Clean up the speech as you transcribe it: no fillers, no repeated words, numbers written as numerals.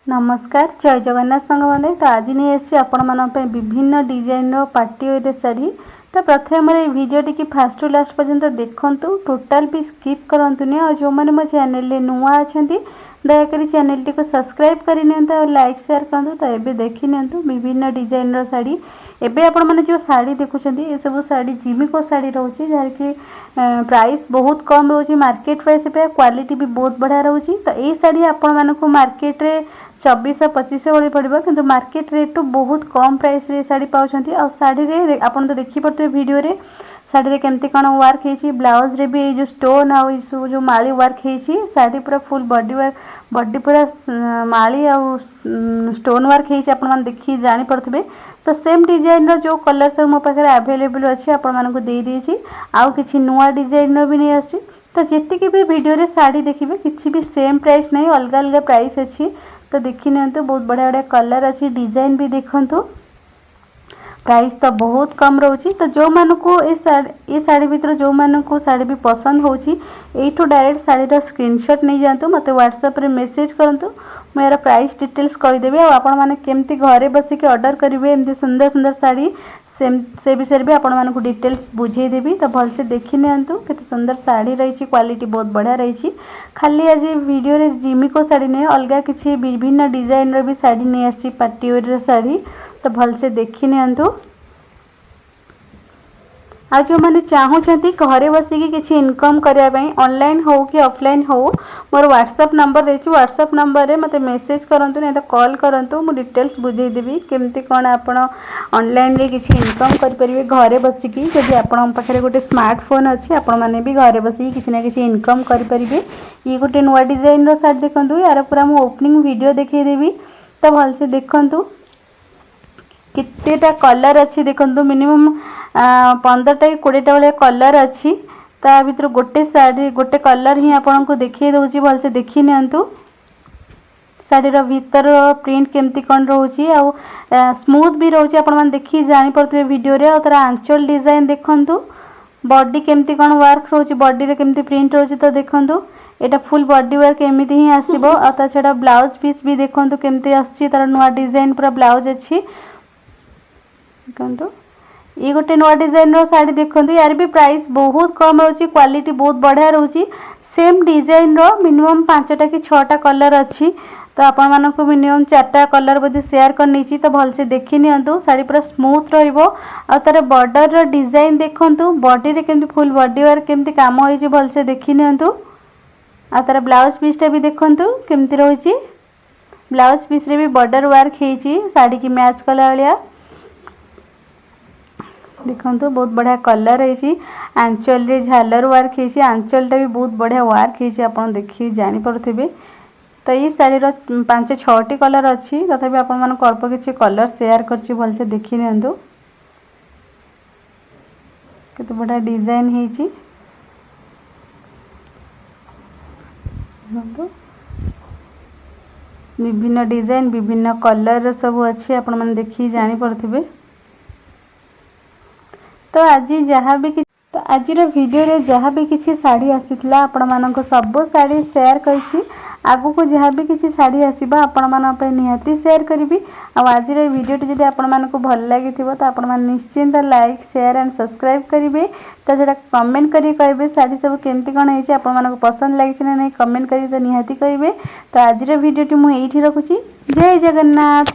नमस्कार जय जगन्नाथ सांग मैंने तो आज नहीं आसी आपण विभिन्न डिजाइन पार्टी वेयर शाढ़ी। तो प्रथम मेरे वीडियो टी फास्ट टू लास्ट पर्यंत देखूँ टोटाल भी स्किप करंतुनी और जो मैंने मो चैनल नुआ अच्छा दयाकोरी चैनल टी को सब्सक्राइब कर लाइक शेयर करूँ। तो ये देखी नियंतु विभिन्न डिजाइन शाढ़ी। एबे आपण मैंने जो शाढ़ी देखुं ये सब शाढ़ी जिमिको शाढ़ी रोचे जहाँ कि प्राइस बहुत कम रोचे मार्केट प्राइस पे क्वालिटी भी बहुत बढ़िया रोचे। तो ये शाढ़ी आपण मानक मार्केट रे 2400-2500 भाई पड़ो कि मार्केट रेट टू बहुत कम प्राइस रे शाढ़ी पाँच आ शाढ़ी रे आपन तो देखी पारे वीडियो रे शाढ़ी रे केमती कौन वर्क है ब्लाउज रे भी ये जो स्टोन आ सब जो माली वर्क है शाढ़ी पूरा फुल बॉडी पूरा माली आ स्टोन वर्क है आपन देखी जानी पड़े। तो सेम डिजाइन रो जो कलर सब मो पाखे अवेलेबल अच्छी आपको दे देछि आउ किछि नुआ डिजाइन रो भी नहीं आछि। तो जितकी भी वीडियो रे साड़ी देखिए किसी भी सेम प्राइस नहीं अलग अलग प्राइस अच्छी। तो देखी नियंतु बहुत बढ़िया बढ़िया कलर अच्छी डिजाइन भी देखंतु प्राइस तो बहुत कम रोची। तो जो मानकु ये साड़ी भीतर जो मानकु साड़ी भी पसंद होची एठू डायरेक्ट साड़ी रो स्क्रीनशॉट नहीं जातु मते व्हाट्सएप रे मैसेज करंतु मेरा प्राइस डिटेल्स कहि देबे और आपण माने केमती घरे बसी के ऑर्डर करिवे एमती सुंदर सुंदर साड़ी से विषय भी आपण मानकु डिटेल्स बुझे देबी। तो भल से देखि नियंतु केते सुंदर साड़ी रही क्वालिटी बहुत बढ़िया रही। खाली आज वीडियो रे जिमिको साड़ी नहीं अलग किसी विभिन्न डिजाइन रो भी साड़ी नहीं आसी पार्टी वेयर साड़ी। तो भल से देखि नियंतु आ जो मैंने चाहूँगी घरे बसिकी किसी इनकम करने ऑनलाइन हो कि ऑफलाइन हो मोर व्हाट्सएप नंबर देछि व्हाट्सएप नंबर रे मते मैसेज करंतु नहीं तो कॉल करंतु मु डिटेल्स बुझे देबी केमती कौन आपण ऑनलाइन रे किसी इनकम कर परिवे घरे बसिकी। जदि आपण पाखरे गोटे स्मार्टफोन अच्छी आपण माने भी घरे बसिकी किसी ना किसी इनकम कर परिवे। ये गोटे नुआ डिजाइन रो साड़ी देखंतु यार पूरा मु ओपनिंग वीडियो देखै देबी। तो भल से देखंतु कितनेटा कलर अच्छी देखंतु मिनिमम 15टा 20टा वाले कलर अच्छी। ता भीतर गोटे साड़ी गोटे कलर ही आपको देखिए दूसरी भल से देखी नियंतु साड़ीर भीतर प्रिंट केमती कौन रोची आ स्मूथ भी रोची आपण मैंने देखी जानी पड़े वीडियो रे। और तार आंचल डिजाइन देखंतु बॉडी केमती कौन वर्क रोची बॉडी रे केमती प्रिंट रोची। तो देखंतु एटा फुल बॉडी वर्क एमती ही आसीबो। आ ता छडा ब्लाउज पीस भी देखंतु केमती आछि तार नुआ डिजाइन पूरा ब्लाउज अच्छी देखंतु। ये गोटे नुआ डिजाइन रो साड़ी देखंतु यार भी प्राइस बहुत कम रोची क्वालिटी बहुत बढ़िया रोची। सेम डिजाइन रो मिनिमम 5टा कि 6टा कलर अच्छी। तो आपण मानक मिनिमम 4टा कलर बोधे शेयर कर नीची। तो भल से देखी नियंतु साड़ी पूरा स्मूथ रहिबो। आ तार बॉर्डर रो डिजाइन देखंतु बॉडी रे केमती फुल बॉडी वर्क केमती काम होईची भल से देखी नियंतु। आ तार ब्लाउज पीसटा भी देखंतु केमती रहिची ब्लाउज पीस रे भी बॉर्डर वर्क हेची साड़ी की मैच कला वालिया देखंतु बहुत बढ़िया कलर है। आंचल रे झालर वर्क है आंचलटा भी बहुत बढ़िया वर्क है आपन देखि जानी पड़थिबे। तो ये शाढ़ी 5-6टी कलर अच्छी तथापि आपण मानक अल्प किसी कलर शेयर करछि भल से देखि नियंतु केते बढ़िया डिजाइन हेची विभिन्न डिजाइन विभिन्न कलर सब अच्छी आपण माने देखि जानी पड़थिबे। तो आज जहाँ भी तो आज वीडियो रे जहाँ भी किसी साड़ी आसीथिला आपण मानक सब साड़ी शेयर करछि। आगु को जहाँ भी किसी साड़ी आसीबा आपण मानक पे निहाती शेयर करिवि। आज वीडियो टी जदि आपण मानक भल लागिथिबो तो आपण मान निश्चिंत लाइक शेयर एंड सब्सक्राइब करिवे। तो जेटा कमेंट करी कहबे साड़ी सब केमती कोन हेछि आपण मानक पसंद लागिछि ना नहीं कमेंट करी तो निहाती कहबे। तो आज वीडियो टी मु एठी रखुछि। जय जगन्नाथ।